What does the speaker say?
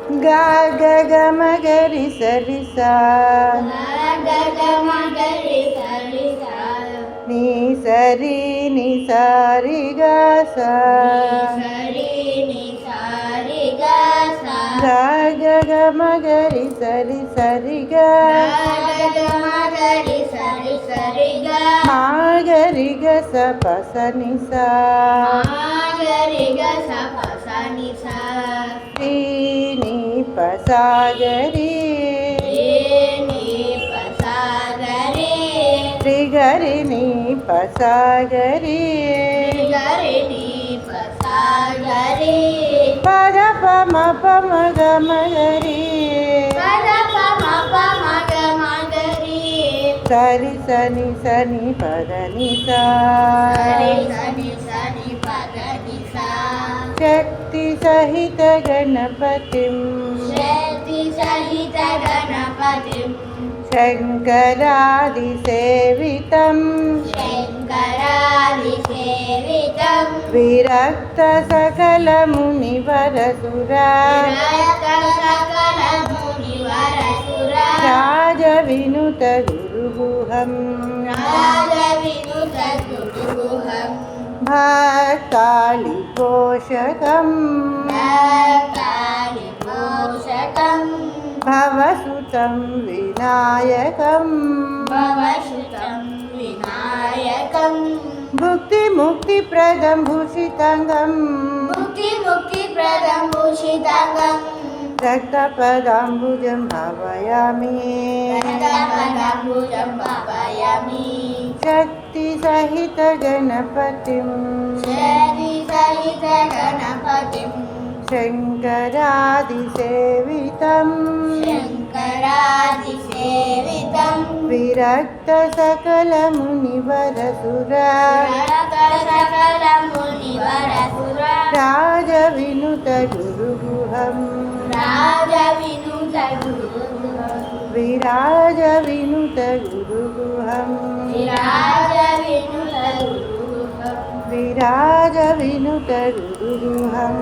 गा ग ग म ग रि स रि सा नि स रि नि सा रि ग सा ग ग ग म ग रि स रि स रि ग मा ग रि ग स प स नि सा रि नि प सा ग रि रि ग रि नि प सा ग रि प ग प म प म ग म ग रि ಸ ರಿ ಸ ನಿ ಸ ನಿ ಪ ದ ನಿ ಸ ಶಕ್ತಿ ಸಹಿತ ಗಣಪತಿಂ ಶಂಕರಾದಿ ಸೇವಿತಂ ವಿರಕ್ತ ಸಕಲ ಮುನಿವರ ಸುರ ರಾಜ ವಿನುತ ಗುರುಗುಹಂ ಭಕ್ತಾಳಿ ಪೋಷಕಂ ಭವಸುತಂ ವಿನಾಯಕಂ ಭುಕ್ತಿ ಮುಕ್ತಿ ಪ್ರದಂ ಭೂಷಿತಾಂಗಂ ರಕ್ತಪದಾಂಬುಜಂ ಭಾವಯಾಮಿ ಶಕ್ತಿ ಸಹಿತ ಗಣಪತಿಂ ಶಂಕರಾದಿ ಸೇವಿತಂ ವಿರಕ್ತ ಸಕಲ ಮುನಿವರ ಸುರ ರಾಜ ವಿನುತ ಗುರುಗುಹಂ ವಿರಾಜ ವಿನುತ ಗುರುಗುಹಂ ವಿರಾಜ ವಿನುತ ಗುರುಗುಹಂ